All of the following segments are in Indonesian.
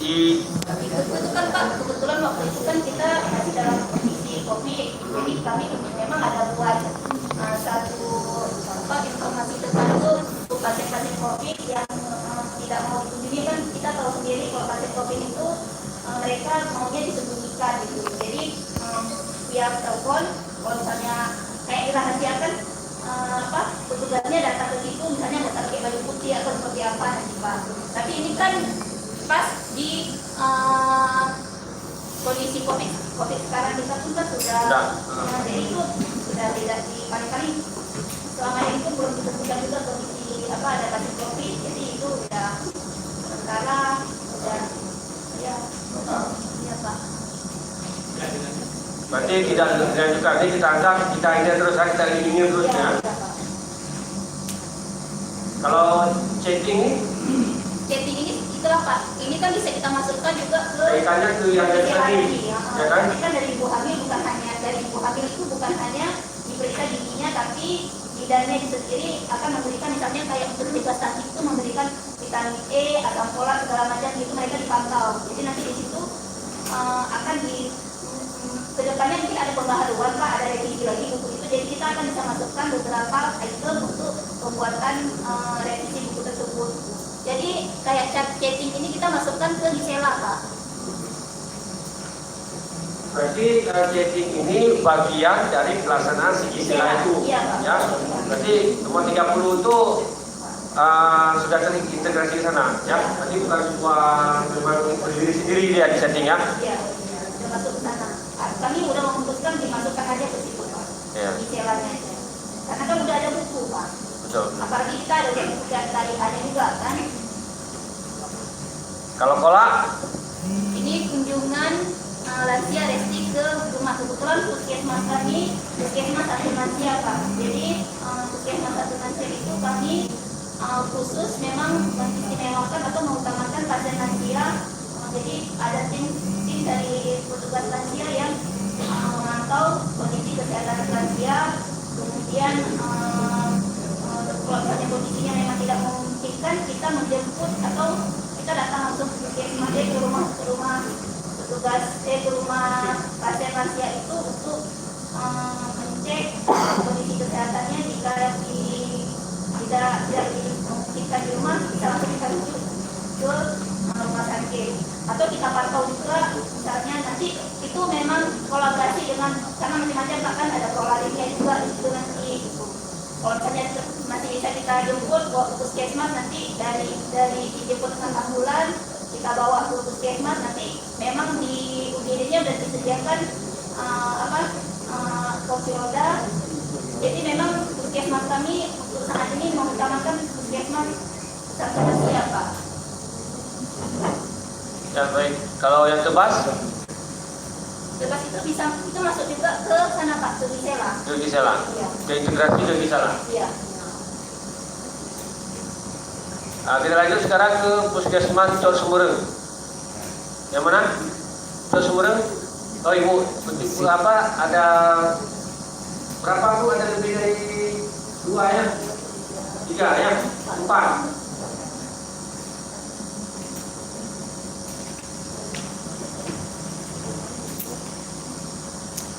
Itu kan Pak, kebetulan waktu itu kan kita masih dalam kondisi COVID, jadi kami memang ada buat satu informasi terpadu untuk pasien-pasien COVID yang tidak mau dikunjungi. Kan kita tahu sendiri kalau pasien COVID itu mereka maunya disembunyikan gitu. Jadi via telepon, kalau misalnya kayak dirahasiakan, petugasnya datang ke situ, misalnya mau pakai baju putih atau seperti apa nanti Pak. Tapi ini kan pas di kondisi COVID sekarang kita pun kan sudah jadi itu sudah tidak kali-kali selama ini pun belum ditemukan juga kondisi ada kasus COVID, jadi itu udah sementara udah ya Pak. Berarti tidak dilanjutkan, ini kita anggap kita ini terus kita lindungi terus ya. Kalau chatting ini itulah Pak, ini kan bisa kita masukkan juga ke kaitannya ke yang tadi, ya kan? Ini kan dari ibu hamil, bukan hanya dari ibu hamil itu bukan hanya diperiksa giginya, tapi bidannya itu sendiri akan memberikan misalnya kayak untuk mencegah stunting itu memberikan vitamin E, asam folat segala macam itu mereka dipantau. Jadi nanti di situ akan di kedepannya mungkin ada pembaharuan Pak, ada revisi lagi buku itu, jadi kita akan bisa masukkan beberapa item untuk pembuatan revisi buku tersebut. Jadi kayak chatting ini kita masukkan ke Gisela Pak. Berarti chatting ini bagian dari pelaksanaan si Gisela itu, iya, ya. Berarti nomor 30 itu sudah terintegrasi di sana, ya. Berarti bukan sebuah memang berdiri sendiri dia di setting ya. Iya, sudah masuk ke sana. Kami udah memutuskan dimasukkan aja ke situ Pak. Iya. Giselanya aja. Karena kan udah ada buku Pak. Betul. Apalagi kita ada buku dari ada juga kan. Kalau kolak? Ini kunjungan lansia resti ke rumah. Kebetulan puskesmas kami puskesmas satu lansia Pak. Jadi puskesmas satu lansia itu kami khusus memang mengistimewakan atau mengutamakan pasien lansia. Jadi ada tim dari petugas lansia yang memantau kondisi kesehatan lansia. Kemudian kalau misalnya kondisinya memang tidak memungkinkan, kita menjemput atau kita datang langsung ke puskesmas ke rumah petugas ke rumah pasien lansia itu untuk mengecek kondisi kesehatannya. Jika tidak dimungkinkan di rumah, kita langsung kita rujuk ke rumah sakit atau kita pantau juga. Misalnya nanti itu memang kolaborasi dengan, karena macam-macam bahkan ada prolarinnya juga itu nanti. Kalau misalnya masih bisa kita jemput ke puskesmas, nanti dari dijemput dengan ambulan kita bawa ke puskesmas, nanti memang di UGD-nya sudah disediakan kursi roda. Jadi memang puskesmas kami untuk saat ini mengutamakan puskesmas satu lansia Pak. Ya baik. Kalau yang tebas? Tebas itu bisa itu masuk juga ke sana Pak, ke Gisela. Ke Gisela. Iya. Ke integrasi ke Gisela. Iya. Kita lanjut sekarang ke puskesmas Cor Sumbereng. Yang mana? Cor Sumbereng. Oh Ibu, ada berapa Bu? Ada lebih dari 2 ya? 3 ya? 4.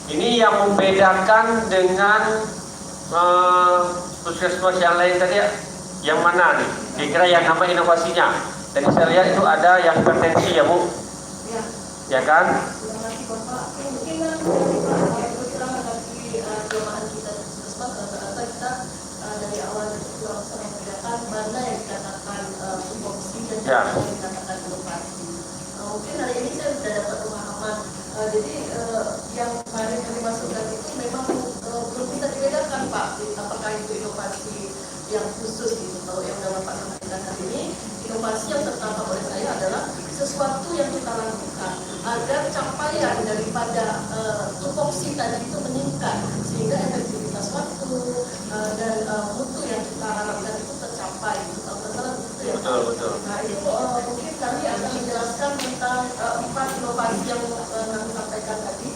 Ini yang membedakan dengan puskesmas yang lain tadi ya? Yang mana nih? Kira-kira yang nama inovasinya. Tadi saya lihat itu ada yang hipertensi ya Bu? Ya. Ya kan? Mungkin kan kelemahan kita puskesmas rata-rata kita dari awal kurang membedakan mana yang dikatakan supoksi dan mana yang dikatakan inovasi. Mungkin hari ini saya sudah dapat pemahaman. Jadi yang kemarin kami masukkan itu memang belum bisa dibedakan Pak, apakah itu inovasi yang khusus gitu. Kalau yang dalam Pak sampaikan hari ini, inovasi yang tertangkap oleh saya adalah sesuatu yang kita lakukan agar capaian daripada tupoksi tadi itu meningkat, sehingga efektivitas waktu dan mutu yang kita harapkan itu tercapai. Kalau salah itu ya. Betul. Nah itu mungkin kami akan menjelaskan tentang 4 inovasi yang kami sampaikan tadi.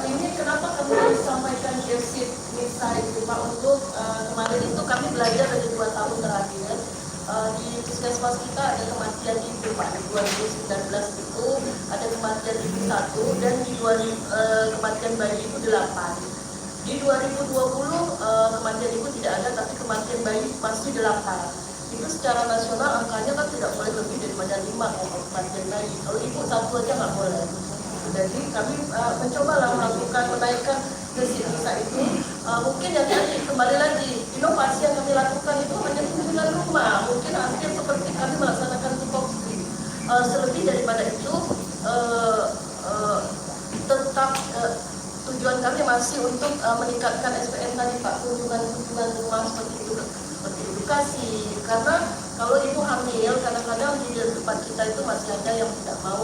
Ini kenapa kami sampaikan gesit misalnya itu Pak, untuk kemarin itu kami belajar dari 2 tahun terakhir di puskesmas kita ada kematian ibu Pak di 2019 itu ada kematian ibu 1 dan di kematian bayi itu 8. Di 2020 kematian ibu tidak ada tapi kematian bayi masih 8. Itu secara nasional angkanya kan tidak boleh lebih daripada 5 kalau kematian bayi. Kalau ibu 1 aja nggak boleh. Jadi kami mencobalah melakukan menaikkan desa itu. Mungkin yang tadi kembali lagi inovasi yang kami lakukan itu hanya kunjungan rumah. Mungkin hampir seperti kami melaksanakan tupoksi. Selebih daripada itu tetap tujuan kami masih untuk meningkatkan SPM tadi Pak, kunjungan rumah seperti itu, seperti edukasi. Karena kalau ibu hamil kadang-kadang di tempat kita itu masih ada yang tidak mau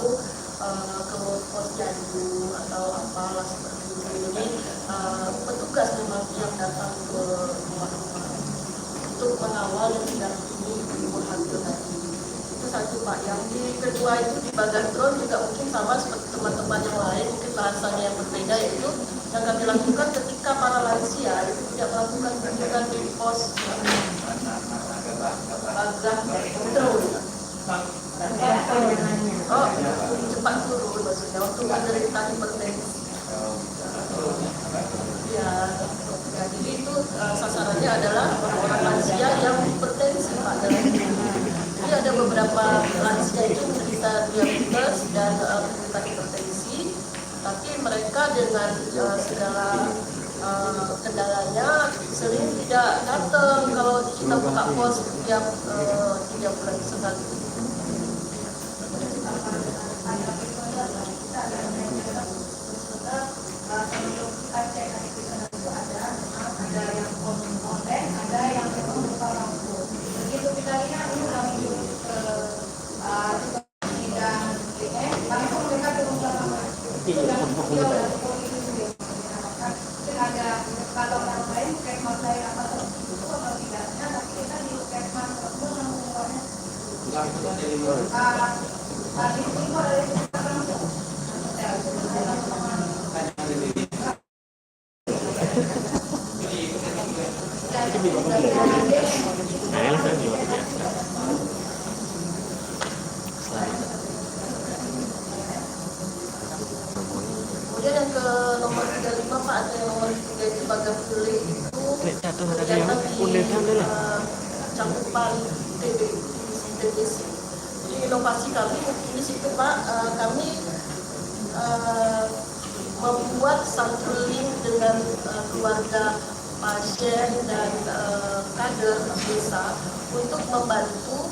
ke posyandu atau apalah seperti itu. Jadi petugas memang yang datang ke rumah-rumah untuk mengawal dan mendampingi ibu hamil tadi. Itu satu Pak. Yang kedua itu di Bagatron juga mungkin sama seperti teman-teman yang lain, mungkin bahasanya yang berbeda, yaitu yang kami lakukan ketika para lansia itu tidak melakukan kunjungan di pos terus. Oh, cepat turun maksudnya untuk menderita hipertensi. Ya, jadi itu sasarannya adalah orang lansia yang hipertensi Pak. Jadi ada beberapa lansia itu menderita diabetes dan menderita hipertensi, tapi mereka dengan segala kendalanya sering tidak datang kalau kita buka pos setiap 3 bulan sekali. Ada yang konten, ada yang memang buka lampu. Begitu kita lihat ini kami ke bidang langsung mereka turun ke lapangan. Mungkin ada kalau orang lain puskesmas daerah atau itu atau tidaknya, tapi kita di puskesmas tersebut langsung kemudian yang ke nomor 35 Pak, ada yang nomor 3 itu Bagas Pilih itu ternyata di cakupan TBC. Jadi inovasi kami di situ Pak, kami membuat satu link dengan keluarga pasien dan kader desa untuk membantu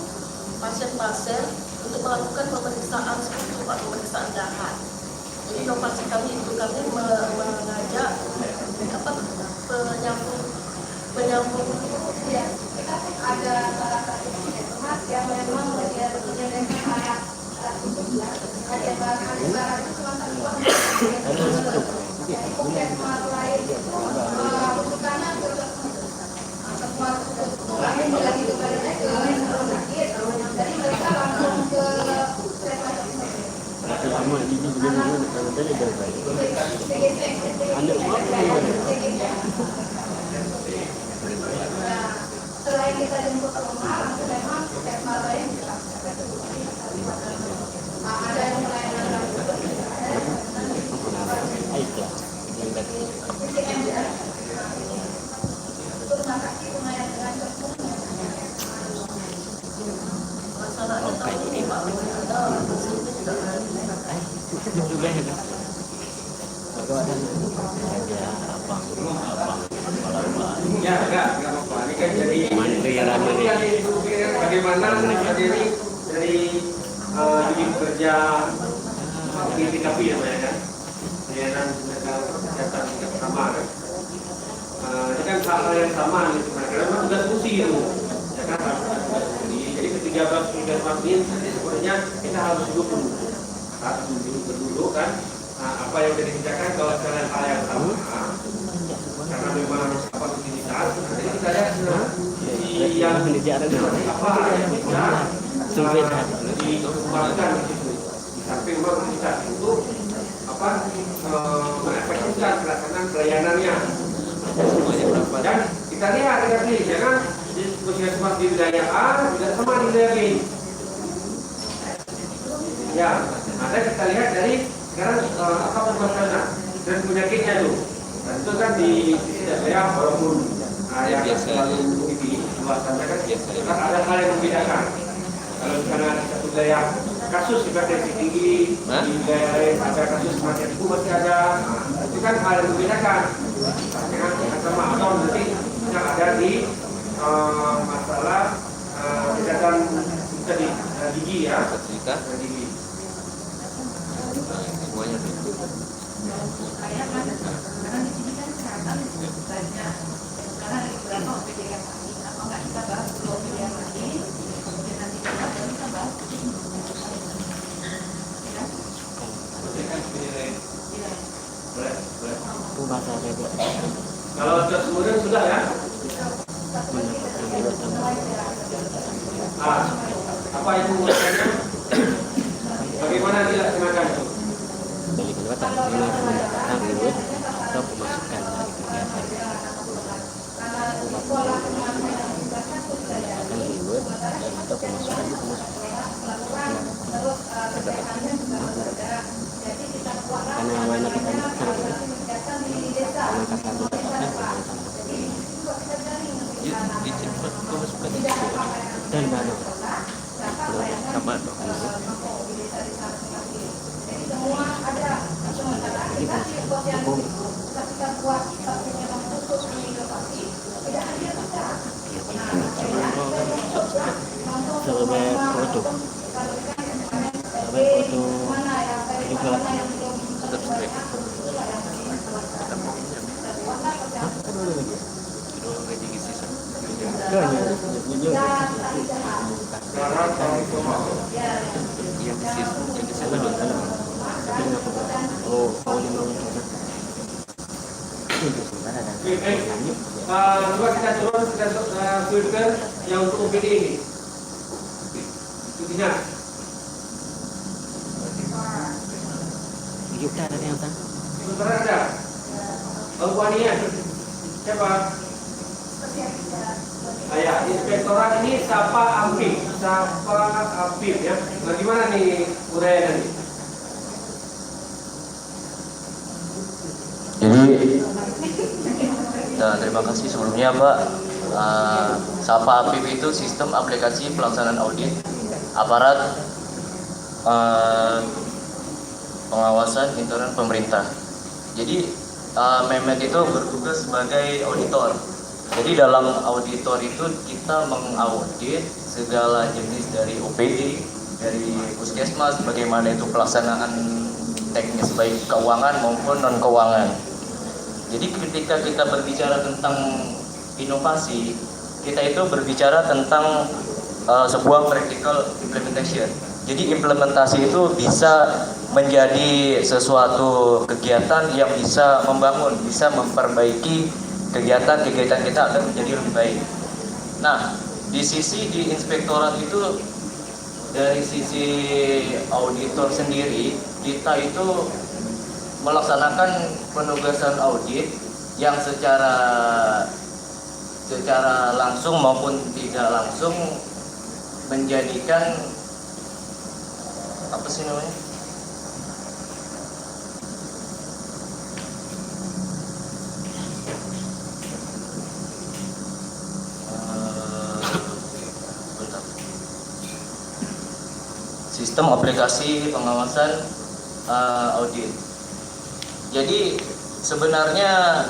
pasien-pasien untuk melakukan pemeriksaan seperti itu Pak, pemeriksaan dahak. Jadi inovasi kami itu kami mengajak penyambung ya, kita pun ada salah satu puskesmas yang memang dia menyediakan alat khususnya. Ada itu cuma satu puskesmas lain itu rujukannya semua lain lagi kepadanya ke rumah sakit. Jadi mereka langsung ke selain kita jemput ke rumah, langsung memang puskesmas lain kita ada yang pelayanan rumah sakit lumayan dengan cepat. Masalahnya tahun ini Pak, ada mesinnya juga Ya, enggak apa-apa. Ini kan jadi bagaimana tadi ini dari unit kerja PKP ya Pak ya kan? Layanan kesehatan tingkat pertama kan? Ini kan hal yang sama gitu kan? Karena memang tugas fungsi itu, ya kan? Jadi ketiga puskesmas ini sebenarnya kita harus duduk dulu kan? Apa yang sudah dikerjakan kalau sekarang hal yang sama, karena memang apa rutinitas, jadi kita lihat yang apa yang bisa dikembangkan di situ. Di samping memang rutinitas itu apa mengefektifkan pelaksanaan pelayanannya. Dan kita lihat tadi, jangan puskesmas di wilayah A tidak sama di wilayah B. Ya, ada kita lihat dari sekarang apa permasalahan dan penyakitnya tuh. Dan itu kan di daerah walaupun yang selalu di luasannya kan ada hal yang membedakan. Kalau misalnya di satu wilayah kasus hipertensi tinggi, di wilayah lain ada kasus kematian ibu masih ada, itu kan hal yang membedakan. Dengan sama atau nanti yang ada di masalah kesehatan tadi gigi ya, gigi. Semuanya karena di sini kan kesehatan banyak karena ada beberapa OPD yang lain apa nggak kita bahas dulu OPD yang lain kemudian nanti kita bahas itu bahasa bebek. Kalau kemudian sudah ya. Apa itu urusannya? Bagaimana dilaksanakan itu? Balik kedua tak memang mendapatkan ribut atau pemasukan dari kegiatan. Mendapatkan ribut atau pemasukan itu karena awalnya kita mendapatkan karena kata mendapatkan pemasukan dan baru kabar Coba kita turun filter yang untuk OPD ini. Intinya. Yuta ada yang sana. Sebentar ada. Buanian. Siapa? Ya, inspektorat ini Sapa Apip ya. Bagaimana nih uraian ini? Jadi terima kasih sebelumnya Pak. Sapa Apip itu sistem aplikasi pelaksanaan audit aparat pengawasan internal pemerintah. Jadi Mehmet itu bertugas sebagai auditor. Jadi dalam auditor itu kita mengaudit segala jenis dari OPD, dari puskesmas, bagaimana itu pelaksanaan teknis baik keuangan maupun non keuangan. Jadi ketika kita berbicara tentang inovasi, kita itu berbicara tentang sebuah practical implementation. Jadi implementasi itu bisa menjadi sesuatu kegiatan yang bisa membangun, bisa memperbaiki kegiatan-kegiatan kita agar menjadi lebih baik. Nah, di inspektorat itu dari sisi auditor sendiri, kita itu melaksanakan penugasan audit yang secara langsung maupun tidak langsung menjadikan apa sih namanya? Sistem aplikasi pengawasan audit. Jadi sebenarnya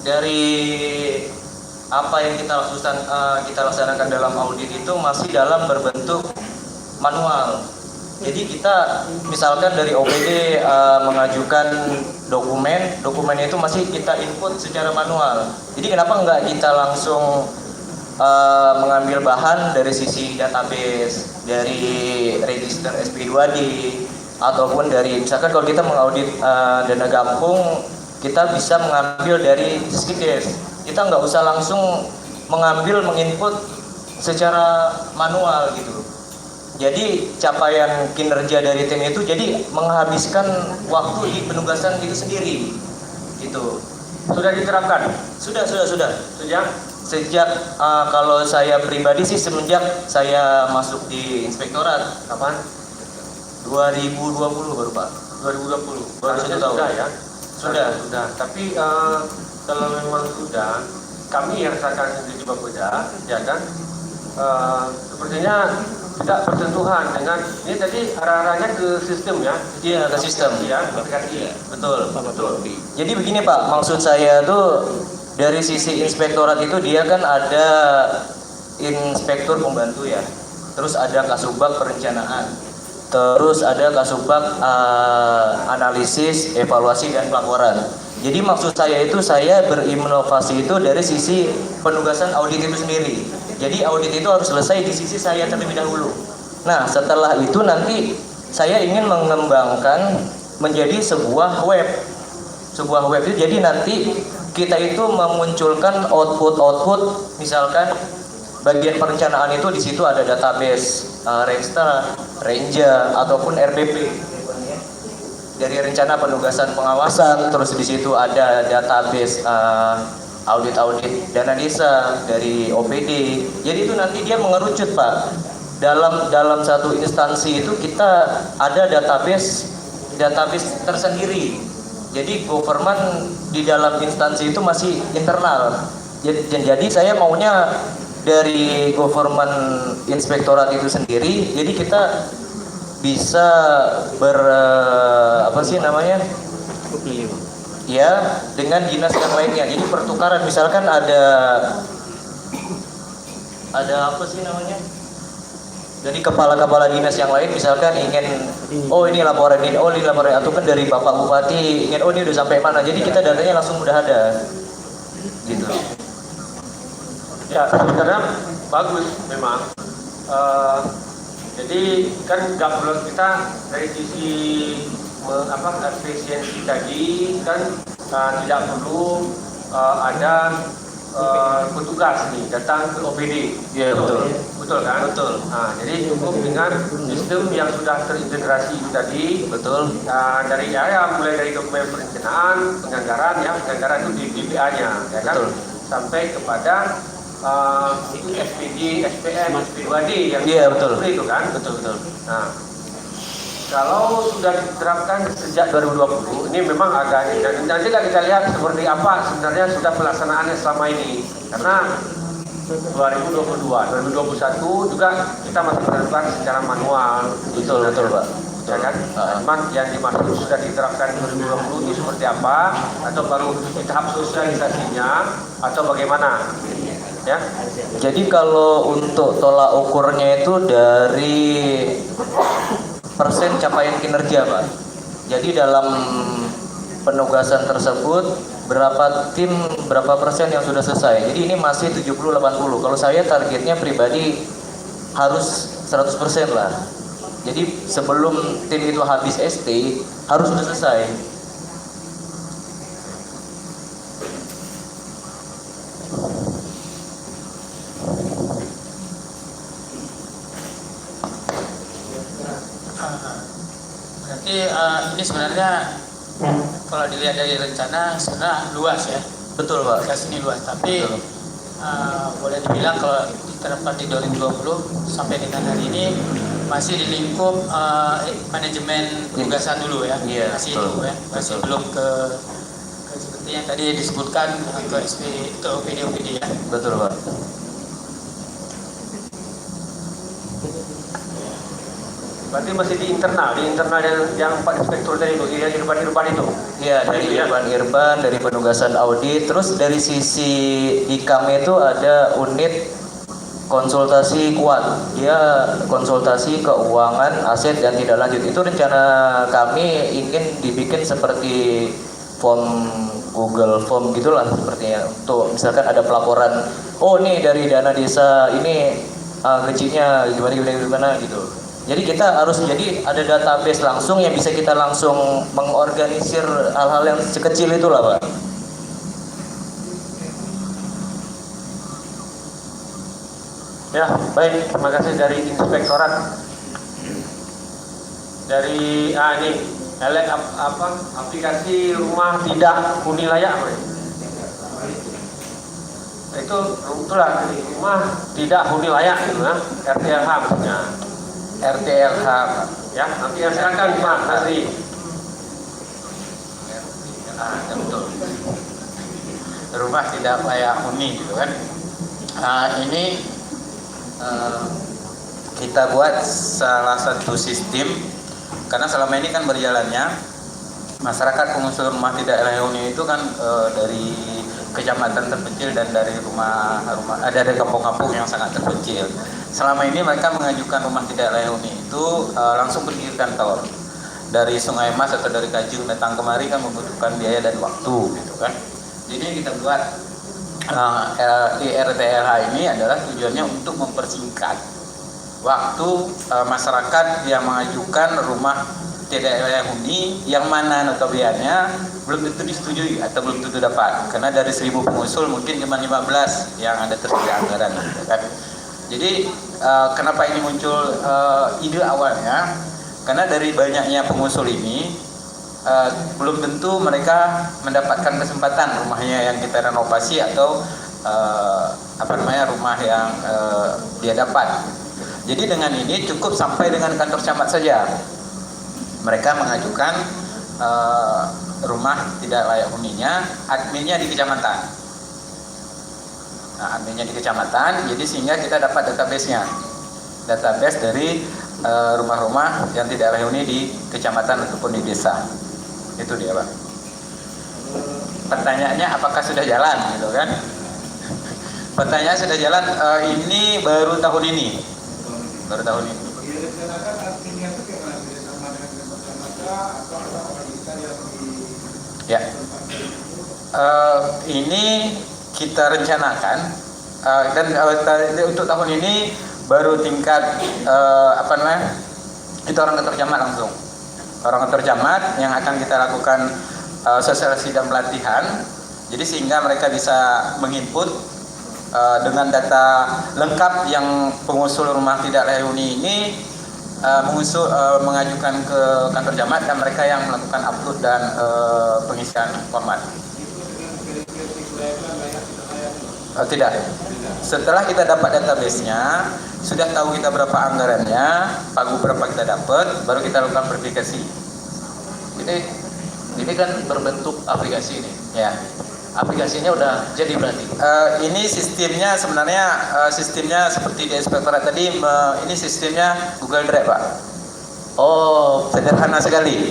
dari apa yang kita laksanakan dalam audit itu masih dalam berbentuk manual. Jadi kita misalkan dari OPD mengajukan dokumen itu masih kita input secara manual. Jadi kenapa nggak kita langsung mengambil bahan dari sisi database, dari register SP2D, ataupun dari misalkan kalau kita mengaudit dana gampung, kita bisa mengambil dari Skiddesk. Kita nggak usah langsung menginput secara manual gitu. Jadi capaian kinerja dari tim itu jadi menghabiskan waktu di penugasan itu sendiri gitu. Sudah diterapkan? Sudah. Sejak kalau saya pribadi sih semenjak saya masuk di inspektorat Kapan? 2020 baru Pak. 2020. Baru Harusnya 1 tahun. sudah ya? Sudah. Tapi kalau memang sudah, kami yang rasakan sendiri di Bapeda, ya kan? Sepertinya tidak bersentuhan dengan ini tadi arah-arahnya ke sistem ya? Iya, ke sistem. Ya, aplikasi. Betul. Jadi begini Pak, maksud saya tuh dari sisi inspektorat itu dia kan ada inspektur pembantu ya, terus ada kasubag perencanaan, terus ada kasubag analisis, evaluasi dan pelaporan. Jadi maksud saya itu saya berinovasi itu dari sisi penugasan audit itu sendiri. Jadi audit itu harus selesai di sisi saya terlebih dahulu. Nah setelah itu nanti saya ingin mengembangkan menjadi sebuah web itu. Jadi nanti kita itu memunculkan output misalkan bagian perencanaan itu di situ ada database Renstra, Renja ataupun RDP dari rencana penugasan pengawasan, terus di situ ada database audit dana desa dari OPD. Jadi itu nanti dia mengerucut Pak. Dalam satu instansi itu kita ada database tersendiri. Jadi government di dalam instansi itu masih internal. Jadi saya maunya dari government inspektorat itu sendiri. Jadi kita bisa ya dengan dinas yang lainnya. Jadi pertukaran misalkan ada dari kepala-kepala dinas yang lain misalkan ingin ini laporan atau kan dari Bapak Bupati ingin ini udah sampai mana, jadi kita datanya langsung udah ada gitu. Ya sebenarnya bagus memang. Jadi kan governance kita dari sisi efisiensi tadi kan tidak perlu ada petugas nih datang ke OPD. Iya betul kan? Betul. Nah, jadi cukup dengan sistem yang sudah terintegrasi tadi. Betul. Dari mulai dari dokumen perencanaan, penganggaran itu di DPA-nya, ya kan? Betul. Sampai kepada SPG, SPM, SP2D yang betul itu kan? Betul. Nah, kalau sudah diterapkan sejak 2020, ini memang agak nanti kita lihat seperti apa sebenarnya sudah pelaksanaannya selama ini. Karena 2022, 2021 juga kita masih melakukan secara manual. Betul Pak. Ya kan? Cuman yang dimaksud sudah diterapkan 2020 itu seperti apa? Atau baru di tahap sosialisasinya atau bagaimana? Ya. Jadi kalau untuk tolak ukurnya itu dari persen capaian kinerja Pak. Jadi dalam penugasan tersebut berapa persen yang sudah selesai. Jadi ini masih 70-80. Kalau saya targetnya pribadi harus 100% lah. Jadi sebelum tim itu habis ST harus sudah selesai. Berarti ini sebenarnya kalau dilihat dari rencana sebenarnya luas ya. Betul Pak. Ini luas, tapi boleh dibilang kalau diterapkan di 2020 sampai dengan hari ini masih di lingkup manajemen penugasan dulu ya. Iya, Masih betul. itu ya, masih belum ke seperti yang tadi disebutkan ke OPD ya. Betul Pak. Berarti masih di internal yang Pak Inspektur tadi itu, yang irban itu. Iya, dari irban, dari penugasan audit, terus dari sisi di kami itu ada unit konsultasi kuat. Dia konsultasi keuangan, aset dan tidak lanjut. Itu rencana kami ingin dibikin seperti form Google Form gitulah sepertinya. Untuk misalkan ada pelaporan, nih dari dana desa ini gajinya gimana gitu. Jadi kita harus ada database langsung yang bisa kita langsung mengorganisir hal-hal yang sekecil itulah Pak. Ya, baik. Terima kasih dari Inspektorat. Dari ini aplikasi rumah tidak huni layak apa ya? itu itulah rumah tidak huni layak gitu ya, RTLH maksudnya. RTLH ya, nanti ya silakan Pak Nasri. Ya betul. Rumah tidak layak huni gitu kan. Ini kita buat salah satu sistem karena selama ini kan berjalannya masyarakat pengusul rumah tidak layak huni itu kan dari kecamatan terpencil dan dari dari kampung-kampung yang sangat terpencil. Selama ini mereka mengajukan rumah tidak layak huni itu langsung pergi ke kantor. Dari Sungai Mas atau dari Kajung datang kemari kan membutuhkan biaya dan waktu gitu kan. Jadi kita buat RTLH ini adalah tujuannya untuk mempersingkat waktu masyarakat yang mengajukan rumah tidak layak huni yang mana notabene belum tentu disetujui atau belum tentu dapat, karena dari 1000 pengusul mungkin cuma 15 yang ada tersedia anggaran gitu kan. Jadi kenapa ini muncul ide awalnya, karena dari banyaknya pengusul ini belum tentu mereka mendapatkan kesempatan rumahnya yang kita renovasi atau rumah yang dia dapat. Jadi dengan ini cukup sampai dengan kantor camat saja. Mereka mengajukan rumah tidak layak huninya, adminnya di kecamatan. Nah, adminnya di kecamatan, jadi sehingga kita dapat database-nya. Database dari rumah-rumah yang tidak layak huni di kecamatan ataupun di desa. Itu dia, Pak. Pertanyaannya apakah sudah jalan gitu kan? Pertanyaan sudah jalan, ini baru tahun ini. Baru tahun ini. Ya, ini kita rencanakan dan untuk tahun ini baru tingkat itu orang kantor camat langsung, orang kantor camat yang akan kita lakukan sosialisasi dan pelatihan. Jadi sehingga mereka bisa menginput dengan data lengkap yang pengusul rumah tidak layak huni ini mengajukan ke kantor camat dan mereka yang melakukan upload dan pengisian format. Tidak. Setelah kita dapat database-nya, sudah tahu kita berapa anggarannya, pagu berapa kita dapat, baru kita lakukan verifikasi. Ini kan berbentuk aplikasi ini. Ya. Aplikasinya udah jadi berarti. Ini sistemnya sebenarnya sistemnya seperti di inspektorat tadi. Ini sistemnya Google Drive, Pak. Oh, Sederhana sekali,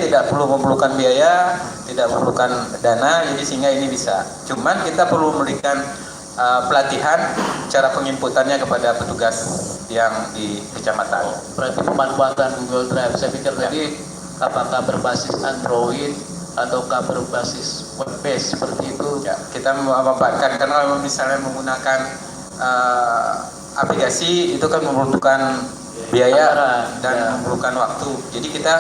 tidak perlu memerlukan biaya, tidak memerlukan dana, jadi sehingga ini bisa. Cuman kita perlu memberikan pelatihan cara penginputannya kepada petugas yang di kecamatan. berarti pemanfaatan Google Drive. Saya pikir tadi apakah berbasis Android ataukah berbasis web based seperti itu. Ya, kita memanfaatkan karena kalau misalnya menggunakan aplikasi itu kan membutuhkan biaya dan memerlukan waktu. Jadi kita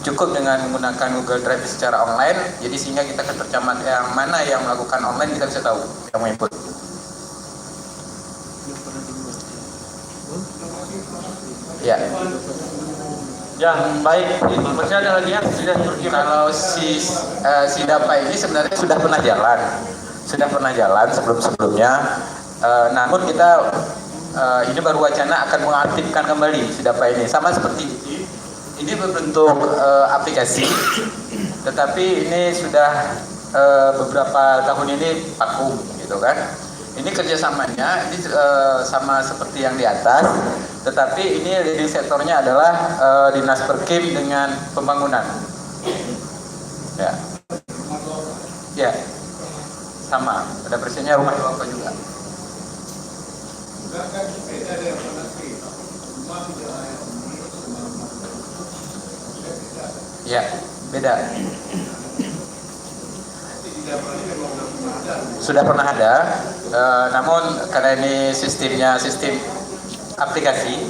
cukup dengan menggunakan Google Drive secara online. Jadi sehingga kita kantor camat yang mana yang melakukan online kita bisa tahu yang menginput. Ya. Ya, baik. Masih ada lagi ya? Kalau si DAPA ini sebenarnya sudah pernah jalan sebelum-sebelumnya. Namun kita ini baru wacana akan mengaktifkan kembali si DAPA ini, sama seperti ini berbentuk aplikasi, tetapi ini sudah beberapa tahun ini vakum gitu kan. Ini kerjasamanya ini sama seperti yang di atas, tetapi ini leading sektornya adalah Dinas Perkim dengan pembangunan. Ya, ya, sama. Pada prinsipnya rumah apa juga. Ya, beda. Sudah pernah ada, namun karena ini sistemnya sistem aplikasi,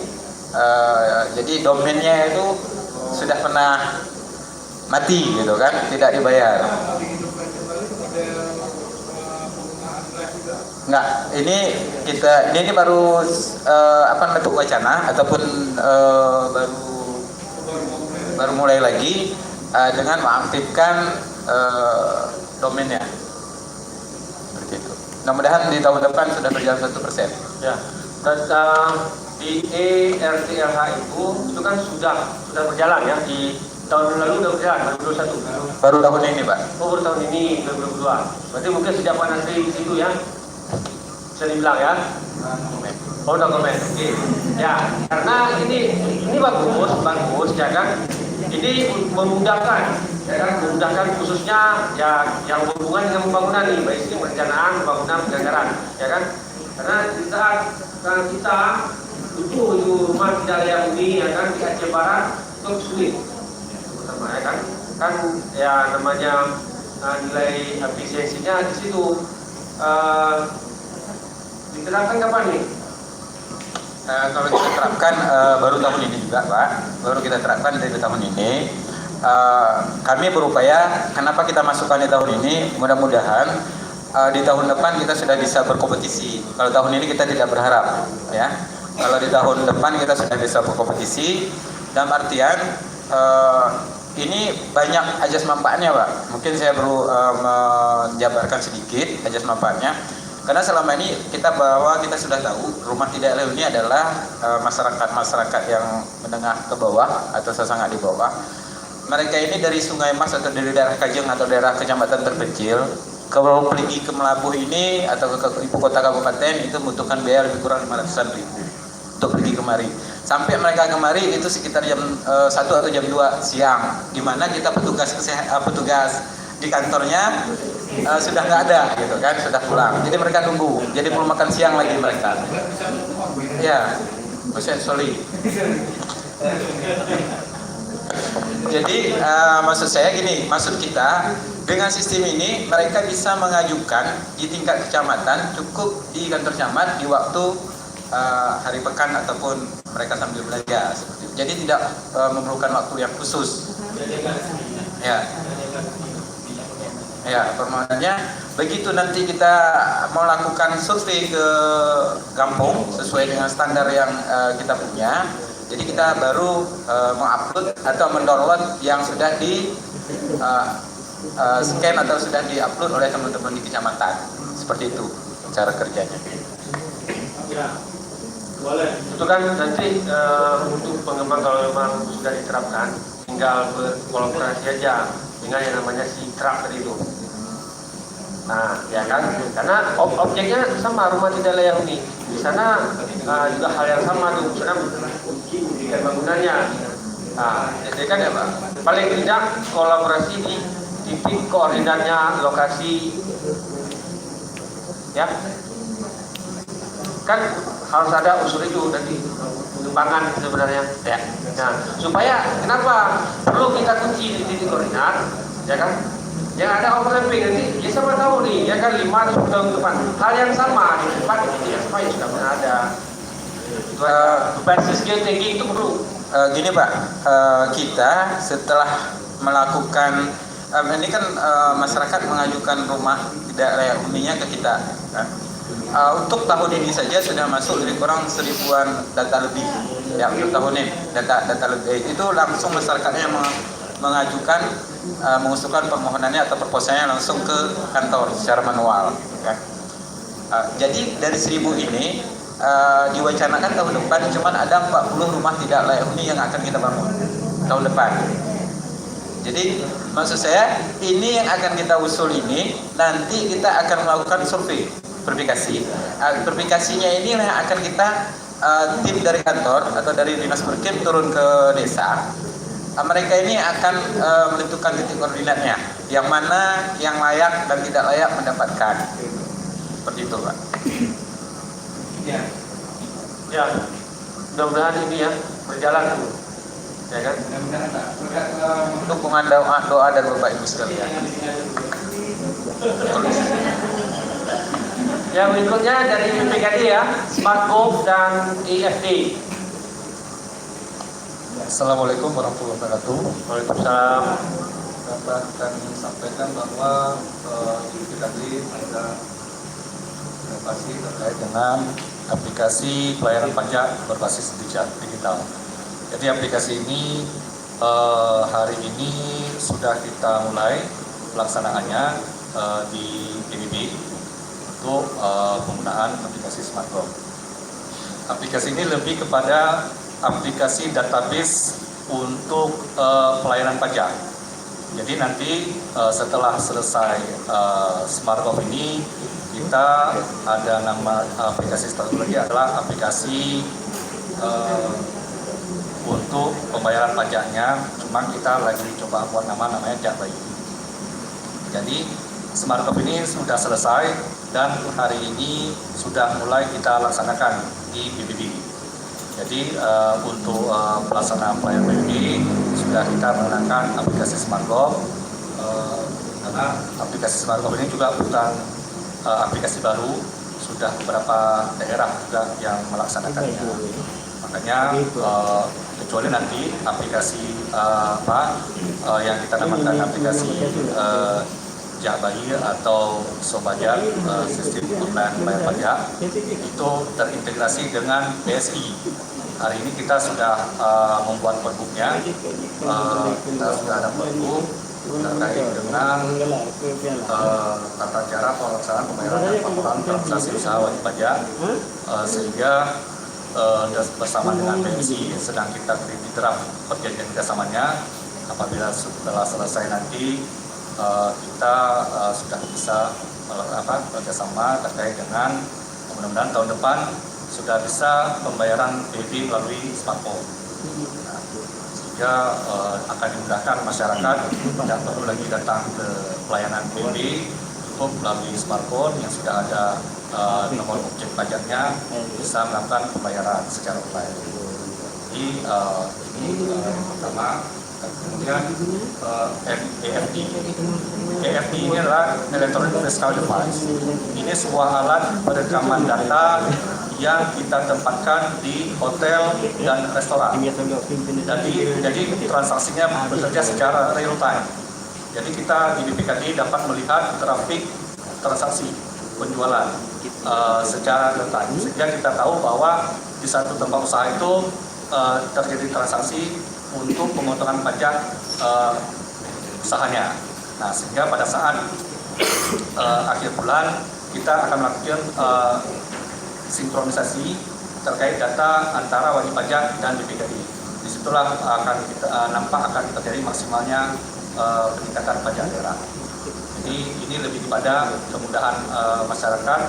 jadi domainnya itu sudah pernah mati gitu kan, tidak dibayar. Enggak, ini baru bentuk wacana ataupun baru mulai lagi dengan mengaktifkan domainnya. Seperti itu. mudah-mudahan di tahun depan sudah berjalan 100%. Ya. Dan di ERTLH itu kan sudah berjalan ya, di tahun lalu sudah berjalan 2021. Baru tahun ini Pak. Oh, baru tahun ini 2022. Berarti mungkin sejak Pak Nasri di situ ya, bisa dibilang ya. Oh, dokumen. Oke. Ya, karena ini bagus ya kan. Ini memudahkan, ya kan, memudahkan khususnya ya yang berhubungan dengan pembangunan nih, baik ini perencanaan, pembangunan, penganggaran, ya kan. Karena di saat kita itu rumah tidak layak huni, ya kan, di Aceh Barat itu sulit, pertama ya kan, ya namanya nilai efisiensinya di situ diterapkan kapan nih? Kalau kita terapkan baru tahun ini juga Pak, baru kita terapkan dari tahun ini. Kami berupaya, kenapa kita masukkan di tahun ini, mudah-mudahan di tahun depan kita sudah bisa berkompetisi. Kalau tahun ini kita tidak berharap ya. Kalau di tahun depan kita sudah bisa berkompetisi, dalam artian ini banyak ajas manfaatnya Pak. Mungkin saya perlu menjabarkan sedikit ajas manfaatnya. Karena selama ini kita sudah tahu rumah tidak layak huni adalah masyarakat yang menengah ke bawah atau sesangat di bawah. Mereka ini dari Sungai Mas atau dari daerah Kajeng atau daerah kecamatan terpencil, kalau pergi ke Melabuh ini atau ke ibu kota kabupaten itu membutuhkan biaya lebih kurang 500-an ribu untuk pergi kemari. Sampai mereka kemari itu sekitar jam 1 atau jam 2 siang, di mana kita petugas di kantornya sudah nggak ada gitu kan, sudah pulang. Jadi mereka tunggu. Jadi belum makan siang lagi mereka. Ya, sorry. Jadi maksud saya gini, maksud kita dengan sistem ini mereka bisa mengajukan di tingkat kecamatan cukup di kantor camat di waktu hari pekan ataupun mereka sambil belanja seperti itu. Jadi tidak memerlukan waktu yang khusus. Ya, permohonannya begitu nanti kita mau lakukan survei ke kampung sesuai dengan standar yang kita punya. Jadi kita baru mengupload atau mendownload yang sudah di scan atau sudah diupload oleh teman-teman di kecamatan. Seperti itu cara kerjanya. Ya, boleh. Itu kan nanti untuk pengembang kalau memang sudah diterapkan, tinggal berkolaborasi aja dengan yang namanya si trap tadi itu. Nah, ya kan, karena objeknya sama, rumah tidak layak huni. Di sana juga hal yang sama tuh, karena bangunannya. Nah, jadi kan ya Pak, paling tidak kolaborasi di titik koordinatnya, lokasi, ya. Kan harus ada unsur itu tadi, pengembangan sebenarnya. Ya. Nah, supaya kenapa perlu kita kunci di titik koordinat, ya kan? Yang ada overlapping nanti, ya sama tahu nih, ya kan 5 tahun depan hal yang sama di depan ya sama yang sudah pernah ada. Basis geotagging itu perlu. Gini Pak, kita setelah melakukan ini kan masyarakat mengajukan rumah tidak layak huninya ke kita. Untuk tahun ini saja sudah masuk lebih kurang 1000-an data lebih. Ya, untuk tahun ini data lebih itu langsung masyarakatnya mengajukan mengusulkan permohonannya atau proposalnya langsung ke kantor secara manual. Ya. Jadi dari 1000 ini diwacanakan tahun depan cuma ada 40 rumah tidak layak huni yang akan kita bangun tahun depan. Jadi maksud saya ini yang akan kita usul ini nanti kita akan melakukan survei verifikasi. Verifikasinya ini yang akan kita tim dari kantor atau dari dinas perkim turun ke desa. Mereka ini akan menentukan titik koordinatnya, yang mana yang layak dan tidak layak mendapatkan. Seperti itu Pak. Ya, mudah-mudahan ini ya berjalan dulu, ya kan? Dukungan doa dari Bapak Ibu sekalian. Yang berikutnya dari PPKD ya, SmartGov dan EFD. Assalamualaikum warahmatullahi wabarakatuh. Waalaikumsalam. Dapat kami sampaikan bahwa di tadi ada inovasi terkait dengan aplikasi pelayanan pajak berbasis digital. Jadi aplikasi ini hari ini sudah kita mulai pelaksanaannya di PBB. Tentu untuk penggunaan aplikasi SmartGov. Aplikasi ini lebih kepada aplikasi database untuk pelayanan pajak. Jadi nanti setelah selesai SmartGov ini, kita ada nama aplikasi satu lagi adalah aplikasi untuk pembayaran pajaknya. Cuma kita lagi coba buat namanya Jak Bayi. Jadi SmartGov ini sudah selesai dan hari ini sudah mulai kita laksanakan di PBB. Jadi untuk pelaksanaan pelayanan PBB sudah kita menggunakan aplikasi SmartGov, karena aplikasi SmartGov ini juga bukan aplikasi baru, sudah beberapa daerah juga yang melaksanakannya. Makanya kecuali nanti aplikasi yang kita namakan aplikasi Jak Bayi atau Sobajak, sistem online bayar pajak, itu terintegrasi dengan BSI. Hari ini kita sudah membuat perbuknya, kita sudah ada perbuk terkait dengan tata cara pelaksanaan pembayaran dan laporan transaksi usaha wajib pajak, sehingga bersama dengan BSI sedang kita teliti draft perjanjian kerjasamanya. Apabila setelah selesai nanti kita sudah bisa kerjasama terkait dengan mudah-mudahan tahun depan sudah bisa pembayaran PBB melalui smartphone. Nah, sehingga akan dimudahkan masyarakat tidak perlu lagi datang ke pelayanan PBB, cukup melalui smartphone yang sudah ada nomor objek pajaknya, bisa melakukan pembayaran secara online. Jadi ini pertama. Kemudian EFD. EFD ini adalah Electronic Fiscal Device. Ini sebuah alat perekaman data yang kita tempatkan di hotel dan restoran. Jadi transaksinya bekerja secara real time. Jadi kita di BPKD dapat melihat grafik transaksi penjualan secara real time, sehingga kita tahu bahwa di satu tempat usaha itu terjadi transaksi untuk pemotongan pajak usahanya. Nah, sehingga pada saat akhir bulan kita akan melakukan sinkronisasi terkait data antara wajib pajak dan BPKD. Disitulah akan kita nampak akan terjadi maksimalnya peningkatan pajak daerah. Jadi ini lebih kepada kemudahan masyarakat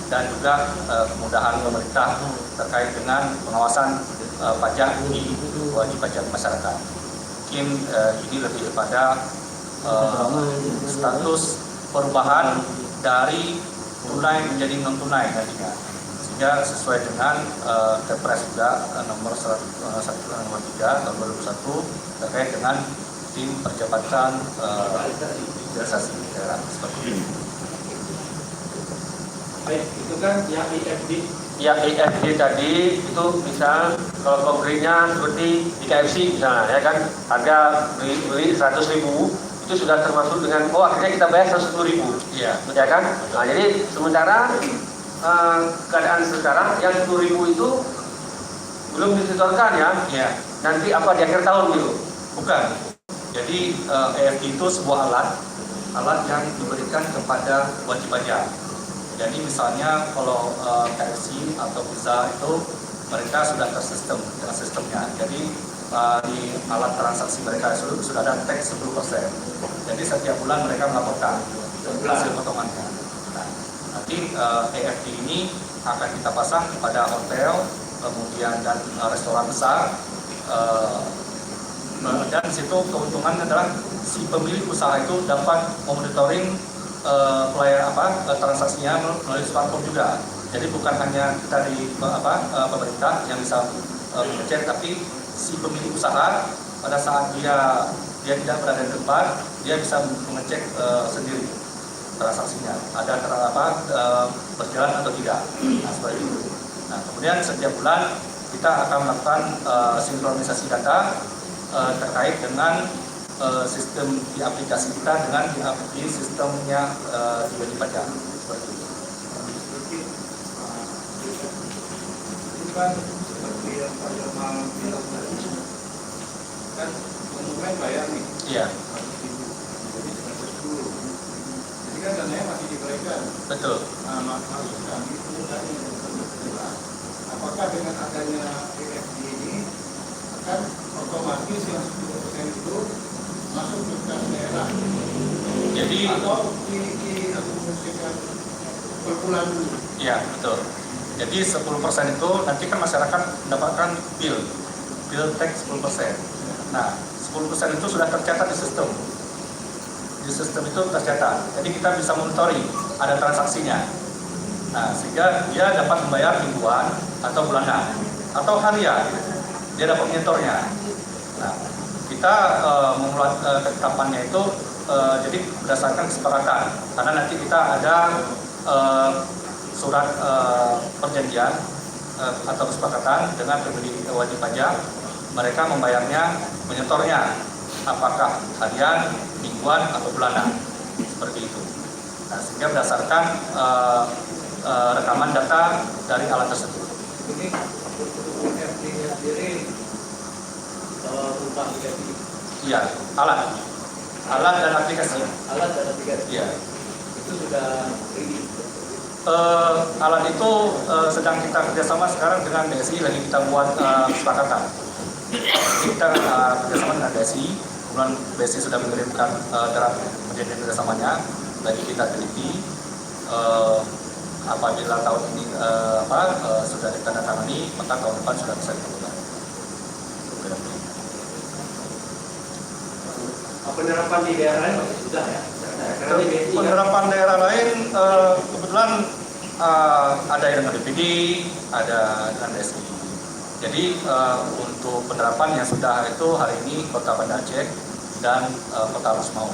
dan juga kemudahan pemerintah terkait dengan pengawasan pajak di wajib pajak masyarakat. Mungkin ini lebih kepada status perubahan dari tunai menjadi non tunai nantinya, sehingga sesuai dengan Kepres juga nomor 103 tahun 2021 terkait dengan tim percepatan digitalisasi daerah seperti ini. Baik, itu kan yang EFD. Yang EFD tadi itu misal kalau konkretnya seperti di KFC misalnya, ya kan, harga beli 100.000 itu sudah termasuk dengan akhirnya kita bayar 110.000, ya kan. Nah, jadi sementara keadaan sekarang yang 10.000 itu belum disetorkan ya. Nanti apa di akhir tahun gitu? Bukan. Jadi EFD itu sebuah alat yang diberikan kepada wajib pajak. Jadi misalnya kalau KFC atau pizza itu mereka sudah tersistem dengan sistemnya. Jadi di alat transaksi mereka sudah ada tax 10%. Jadi setiap bulan mereka melaporkan hasil potongannya. Nah, nanti EFD ini akan kita pasang kepada hotel, kemudian dan restoran besar. Dan di situ keuntungan adalah si pemilik usaha itu dapat memonitoring transaksinya melalui smartphone juga. Jadi bukan hanya kita di pemerintah yang bisa mengecek, tapi si pemilik usaha pada saat dia tidak berada di tempat, dia bisa mengecek sendiri transaksinya ada berjalan atau tidak. Nah, seperti itu. Nah, kemudian setiap bulan kita akan melakukan sinkronisasi data terkait dengan sistem di aplikasi kita dengan di sistemnya di wajib pajak seperti itu. Itu kan seperti yang Pak Jamal bilang tadi, kan konsumen bayar nih. Iya. Jadi 110. Jadi kan dananya masih diberikan kan. Betul. Nah, maksud kami tadi jelas, apakah dengan adanya EFD ini akan otomatis yang 10% itu masuk ke kas daerah Jadi, atau diasumsikan per bulan dulu? Iya, betul. Jadi 10% itu nanti kan masyarakat mendapatkan bill tax 10%. Nah, 10% itu sudah tercatat di sistem. Di sistem itu tercatat. Jadi kita bisa monitori ada transaksinya. Nah, sehingga dia dapat membayar mingguan atau bulanan atau harian. Dia dapat menyetornya. Nah, kita memulai ketetapannya itu jadi berdasarkan kesepakatan. Karena nanti kita ada surat perjanjian atau kesepakatan dengan pemberi wajib pajak, mereka membayarnya, menyetornya apakah harian, mingguan atau bulanan, seperti itu. Nah, sehingga berdasarkan rekaman data dari alat tersebut. Ini untuk EFD sendiri berupa aplikasi. Iya, alat dan aplikasi. Alat dan aplikasi. Iya. Itu sudah ready. Alat itu sedang kita kerjasama sekarang dengan BSI, lagi kita buat kesepakatan. Kita kerjasama dengan BSI, kemudian BSI sudah mengirimkan draft perjanjian kerjasamanya, lagi kita teliti. Apabila tahun ini sudah ditandatangani, maka tahun depan sudah bisa dilakukan. Penerapan di daerah lain masih sudah ya? Penerapan daerah lain kebetulan ada yang dengan DPD, ada dengan DSI. Jadi untuk penerapan yang sudah itu hari ini Kota Banda Aceh dan Kota Lusmau.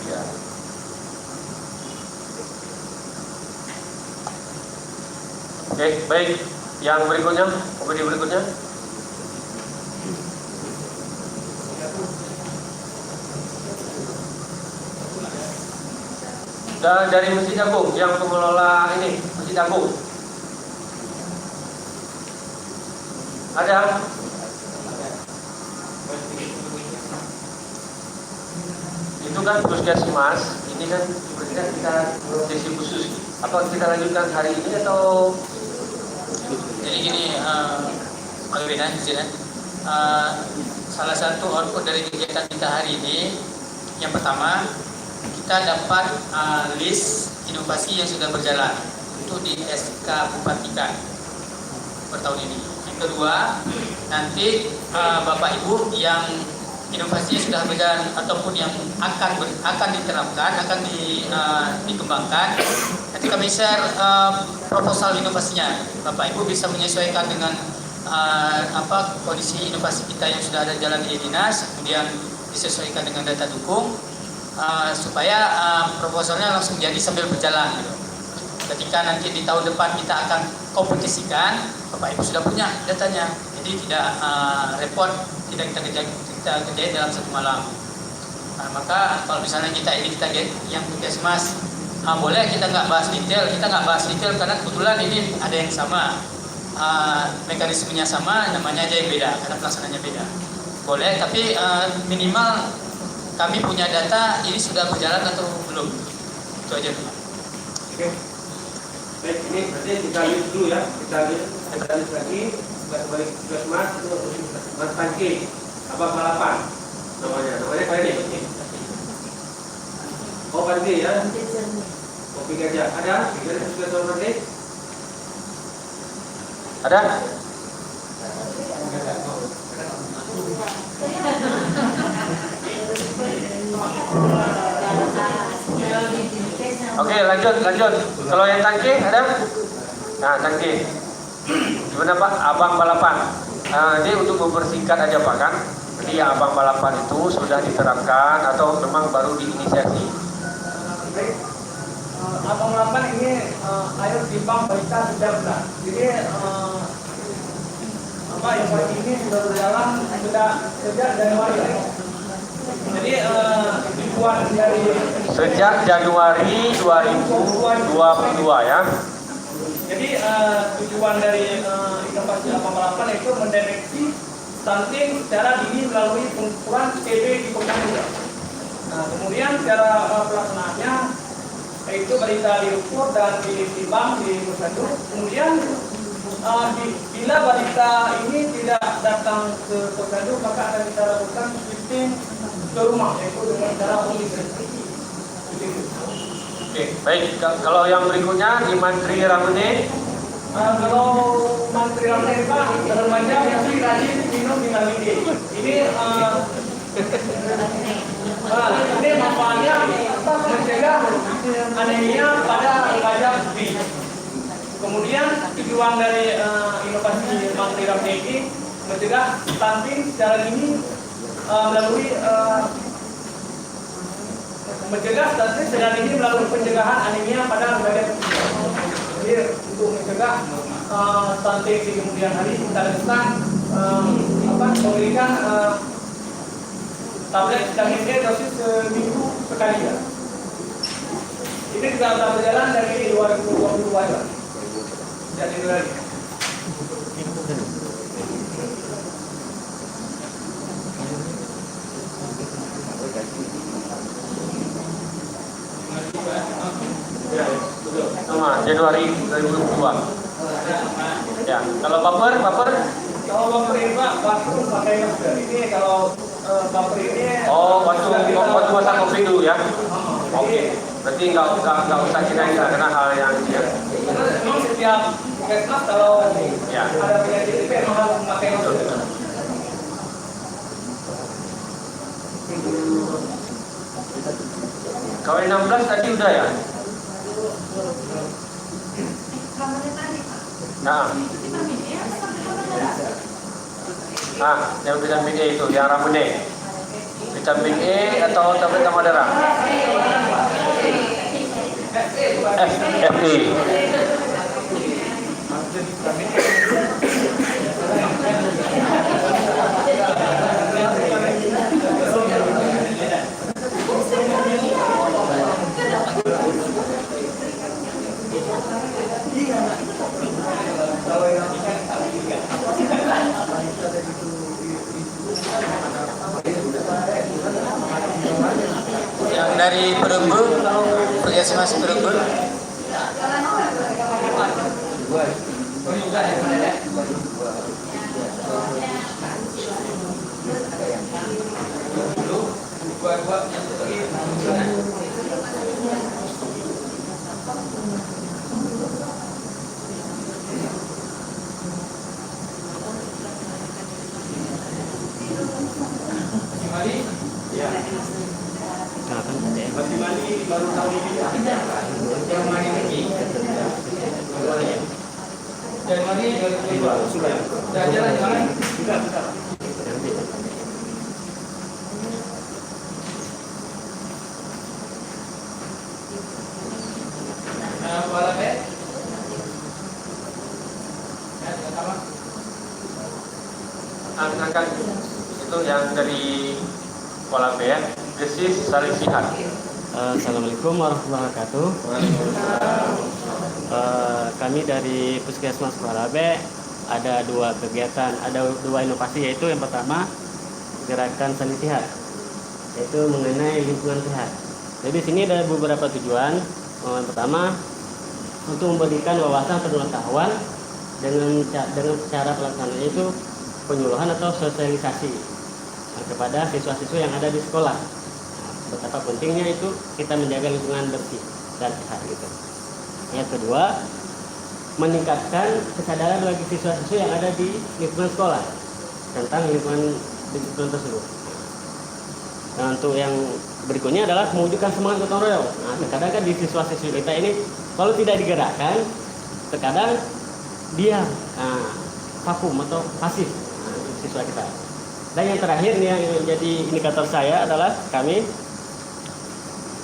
Ya. Oke, baik. Yang berikutnya, komedi berikutnya. Dan dari Masjid Agung, yang pengelola ini, Masjid Agung. Ada? Itu kan puskesmas, ini kan berarti kan kita sesi khusus. Apa kita lanjutkan hari ini atau? Jadi gini, Pak Wirinan, salah satu output dari kegiatan kita hari ini, yang pertama, kita dapat list inovasi yang sudah berjalan untuk di SK Bupatikan per tahun ini. Yang kedua, nanti Bapak Ibu yang inovasinya sudah berjalan ataupun yang akan diterapkan, akan dikembangkan, nanti kami share proposal inovasinya. Bapak Ibu bisa menyesuaikan dengan kondisi inovasi kita yang sudah ada jalan di dinas, kemudian disesuaikan dengan data dukung. Supaya proposalnya langsung jadi sambil berjalan gitu. Ketika nanti di tahun depan kita akan kompetisikan, Bapak Ibu sudah punya datanya, jadi tidak repot, tidak kita kerjain dalam satu malam. Nah, maka kalau misalnya kita yang puskesmas, boleh kita nggak bahas detail, karena kebetulan ini ada yang sama, mekanismenya sama, namanya aja yang beda, karena pelaksananya beda. Boleh, tapi minimal kami punya data ini sudah berjalan atau belum. Itu aja dulu. Oke. Baik, ini berarti kita lihat dulu ya. Kita lihat lagi. Kembali ke puskesmas itu Mas Tangki. Abang Balapan namanya kayak ini. Oh, Panti ya. Kopi Gajah. Ada? Dari puskesmas Panti? Ada? Oke, lanjut. Kalau yang tangki ada? Nah, tangki. Gimana Pak? Abang Balapan. Ini untuk mempersingkat aja Pak kan. Jadi yang Abang Balapan itu sudah diterapkan atau memang baru diinisiasi? Abang Balapan ini air pipa kita sudah benar. Jadi yang pagi ini sudah berjalan sejak Januari. Jadi tujuan dari Sejak Januari 2022 ya. Jadi tujuan dari inovasi Abang Balapan itu mendeteksi stunting secara dini melalui pengukuran TB di Kota Banda. Nah, kemudian cara pelaksanaannya itu balita diukur dan ditimbang di posyandu. Kemudian bila balita ini tidak datang ke posyandu, maka akan kita lakukan shifting ke rumah, yaitu dengan cara pembimbingan. Oke, baik. Kalau yang berikutnya di Mantri Ramune. Kalau Mantri Ramune Pak, remaja yang rajin minum vitamin D. Ini ini manfaatnya mencegah anemia pada remaja putih. Kemudian tujuan dari inovasi Mantri Ramune ini mencegah stunting secara dini melalui pencegahan anemia pada remaja putih. Jadi untuk mencegah stunting di kemudian hari kita lakukan memberikan tablet vitamin D dosis seminggu sekali ya. Ini juga sudah berjalan dari 2022 ya. Jadi lagi. Ya, betul. Sama Januari 2022. Ya, kalau baper. Kalau baper ini Pak, baper pakai masker. Ini kalau baper ini. Oh, waktu masa COVID dulu ya. Oke. Berarti nggak usah kira-kira karena hal yang ya. Karena memang setiap puskesmas kalau Ya. ada penyakit itu memang harus memakai masker. KW 16 tadi udah ya? Nah. Yang vitamin E itu, yang Ramune. Vitamin E atau tablet tambah darah? FE. Yang dari Perembu, Puskesmas Perembu. Masih mandi baru tahun ini. Yang mandi lagi. Dan mandi sudah. Dan jalan-jalan. Sudah. Kepala bed. Ya, sama. Angkat itu yang dari Kuala B ya. Desis Saling Sihat. Assalamualaikum warahmatullahi wabarakatuh. Kami dari Puskesmas Kuala B ada dua kegiatan, ada dua inovasi, yaitu yang pertama gerakan Saling Sihat, yaitu mengenai lingkungan sehat. Jadi di sini ada beberapa tujuan. Yang pertama untuk memberikan wawasan pengetahuan dengan cara pelaksanaannya itu penyuluhan atau sosialisasi kepada siswa-siswa yang ada di sekolah. Betapa pentingnya itu kita menjaga lingkungan bersih dan sehat gitu. Yang kedua, meningkatkan kesadaran bagi siswa-siswa yang ada di lingkungan sekolah tentang lingkungan tersebut. Nah, untuk yang berikutnya adalah mewujudkan semangat gotong royong. Nah, terkadang kan di siswa-siswi kita ini kalau tidak digerakkan, terkadang dia vakum atau pasif siswa kita. Dan yang terakhir nih yang menjadi indikator saya adalah kami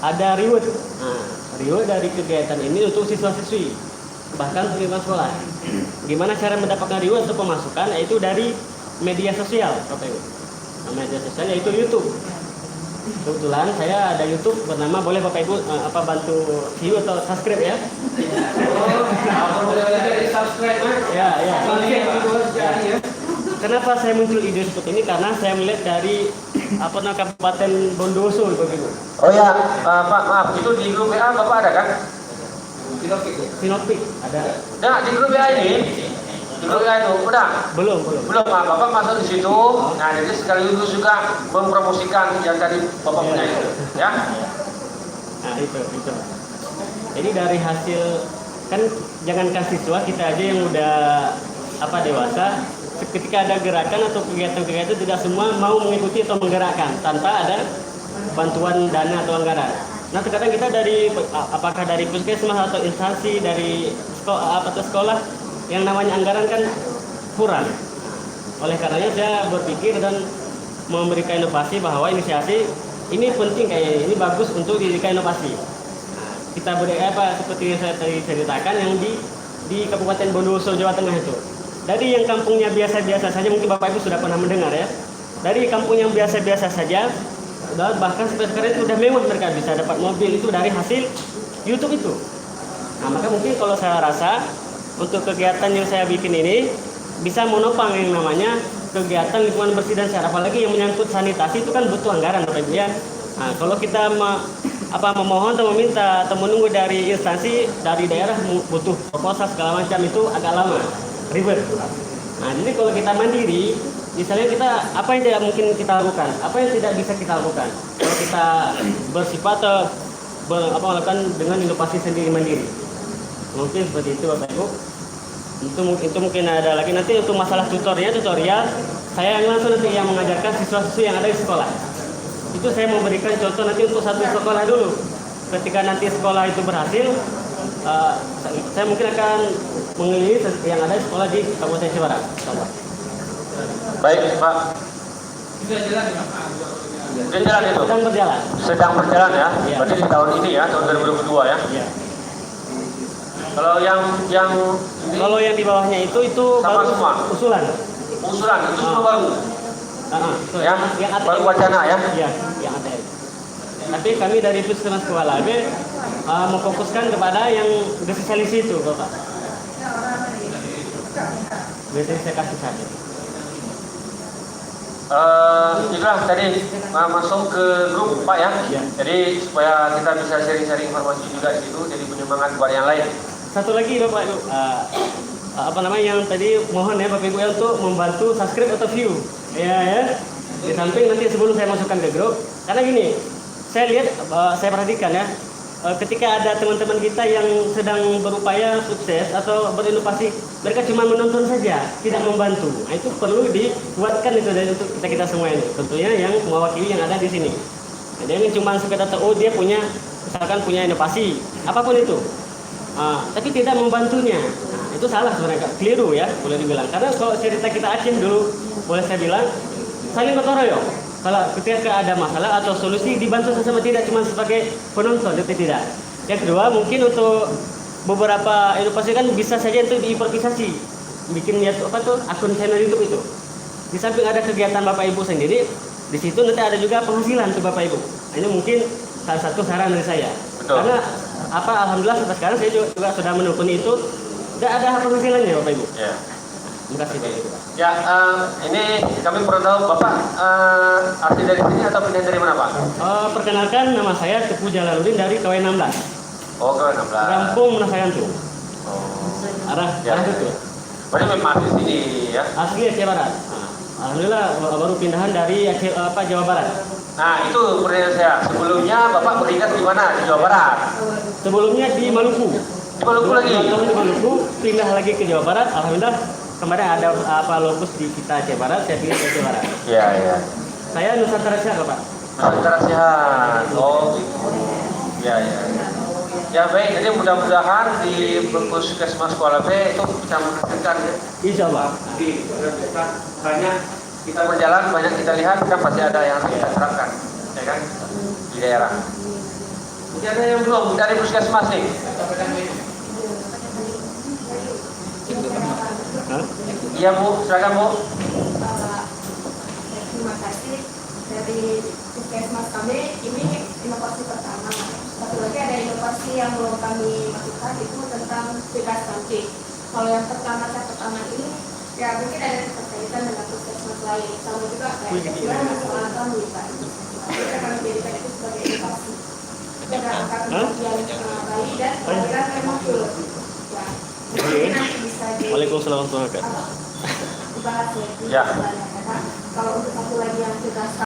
ada reward. Reward dari kegiatan ini untuk siswa-siswi, bahkan lingkungan sekolah. Gimana cara mendapatkan reward untuk pemasukan? Yaitu dari media sosial, Bapak Ibu. Media sosial yaitu YouTube. Kebetulan saya ada YouTube bernama, boleh Bapak Ibu bantu view atau subscribe ya? Ya. Kenapa saya muncul ide seperti ini? Karena saya melihat dari Kabupaten Bondowoso Bapak Ibu. Oh ya, Pak maaf, itu di grup WA Bapak ada kan? Sinoptik ada. Nah, di grup WA ini, di grup WA itu udah. Belum. Belum Pak, Bapak masuk di situ. Nah, jadi sekaligus juga mempromosikan yang tadi Bapak punya itu, ya. Nah itu. Jadi dari hasil kan jangankan siswa, kita aja yang udah dewasa, ketika ada gerakan atau kegiatan-kegiatan itu tidak semua mau mengikuti atau menggerakkan tanpa ada bantuan dana atau anggaran. Nah terkadang kita dari apakah dari puskesmas atau instansi dari sekolah yang namanya anggaran kan kurang. Oleh karenanya saya berpikir dan memberikan inovasi bahwa inisiasi ini penting, kayak ini bagus untuk dijadikan inovasi. Kita beri seperti yang saya tadi ceritakan yang di Kabupaten Bondowoso Jawa Tengah itu. Dari yang kampungnya biasa-biasa saja, mungkin Bapak Ibu sudah pernah mendengar ya. Dari kampung yang biasa-biasa saja, bahkan sampai sekarang itu sudah mewah, mereka bisa dapat mobil itu dari hasil YouTube itu. Nah maka mungkin kalau saya rasa untuk kegiatan yang saya bikin ini bisa menopang yang namanya kegiatan lingkungan bersih dan sehat, apalagi yang menyangkut sanitasi itu kan butuh anggaran Bapak Ibu ya. Nah kalau kita memohon atau meminta atau menunggu dari instansi dari daerah butuh proposal segala macam itu agak lama, ribet. Nah jadi kalau kita mandiri, misalnya kita apa yang tidak mungkin kita lakukan, apa yang tidak bisa kita lakukan, kalau kita bersifat atau melakukan dengan inovasi sendiri mandiri, mungkin seperti itu Bapak Ibu. Itu mungkin ada lagi nanti untuk masalah tutorial saya langsung nanti yang mengajarkan siswa-siswi yang ada di sekolah. Itu saya mau berikan contoh nanti untuk satu sekolah dulu. Ketika nanti sekolah itu berhasil, saya mungkin akan mengelilingi yang ada di sekolah di Kabupaten Cibarat. Baik Pak. Sudah jalan itu? Sedang berjalan ya? Ya. Berarti di tahun ini ya, tahun 2022 ya? Ya. Kalau yang di bawahnya itu sama baru semua? usulan. Usulan itu semua baru? Yang baru wacana ya? Iya, yang ada. Tapi kami dari Puskesmas Kualabe memfokuskan kepada yang desosialisasi itu, Bapak. Biasanya saya kasih saja. Itulah tadi masuk ke grup Pak ya. Ya. Jadi supaya kita bisa sharing-sharing informasi juga di situ, jadi penyemangat buat yang lain. Satu lagi Bapak Ibu, yang tadi mohon ya Bapak Ibu ya untuk membantu subscribe atau view. Ya. Di samping nanti sebelum saya masukkan ke grup, karena gini, saya lihat, saya perhatikan ya, ketika ada teman-teman kita yang sedang berupaya sukses atau berinovasi, mereka cuma menonton saja, tidak membantu. Nah, itu perlu dibuatkan itu dari untuk kita semua ini. Tentunya yang mewakili yang ada di sini. Jadi yang cuma sekedar dia punya, misalkan punya inovasi, apapun itu, tapi tidak membantunya. Nah, itu salah sebenarnya, keliru ya, boleh dibilang. Karena kalau cerita kita Aceh dulu, boleh saya bilang, saling gotong royong. Kalau ketika ada masalah atau solusi dibantu sesama, tidak cuma sebagai penonton, tapi tidak. Yang kedua mungkin untuk beberapa inovasi kan bisa saja itu diimprovisasi, bikin akun channel YouTube itu. Di samping ada kegiatan Bapak Ibu sendiri, di situ nanti ada juga penghasilan untuk Bapak Ibu. Nah, ini mungkin salah satu saran dari saya. Betul. Karena alhamdulillah sampai sekarang saya juga sudah menekuni itu, tidak ada penghasilannya Bapak Ibu. Ya. Terima kasih Bapak Ibu. Ya, ini kami perlu tahu Bapak asli dari sini atau pindah dari mana Pak? Perkenalkan, nama saya Tepu Jalaluddin dari KW 16. Oh, KW 16. Kampung Menasayantu. Oh. Arah itu. Berarti memang asli sini ya? Asli Aceh Barat. Alhamdulillah baru pindahan dari Jawa Barat. Nah, itu pertanyaan saya. Sebelumnya Bapak berikat di mana? Di Jawa Barat? Sebelumnya di Maluku. Di Maluku lagi? Di Maluku, pindah lagi ke Jawa Barat. Alhamdulillah kemarin ada lokus di kita Aceh Barat, saya pindah ke Aceh Barat. Iya. Saya Nusantara Sehat, Pak. Nusantara Sehat. Oh, gitu. Ya. Ya baik, jadi mudah-mudahan di Puskesmas Kualabe itu bisa menghasilkan ya. Insya Allah. Banyak kita berjalan, banyak kita lihat, kan pasti ada yang kita terapkan, ya kan, di daerah. Mungkin ada yang belum dari Puskesmas nih. Iya Bu, silakan Bu. Terima kasih dari Puskesmas kami. Ini inovasi pertama. Satu lagi ada inovasi yang belum kami masukkan, itu tentang bebas stunting. Kalau yang pertama ini ya mungkin ada keterkaitan dengan Puskesmas lain. Sama juga kayak kira soal kami Pak. Kita akan menjadikan itu sebagai inovasi. Kita angkat kematian bayi dan kelahiran prematur. Ya, mungkin nanti bisa Waalaikumsalam warahmatullahi wabarakatuh. dibahas ya. Ya. Kalau untuk satu lagi yang sudah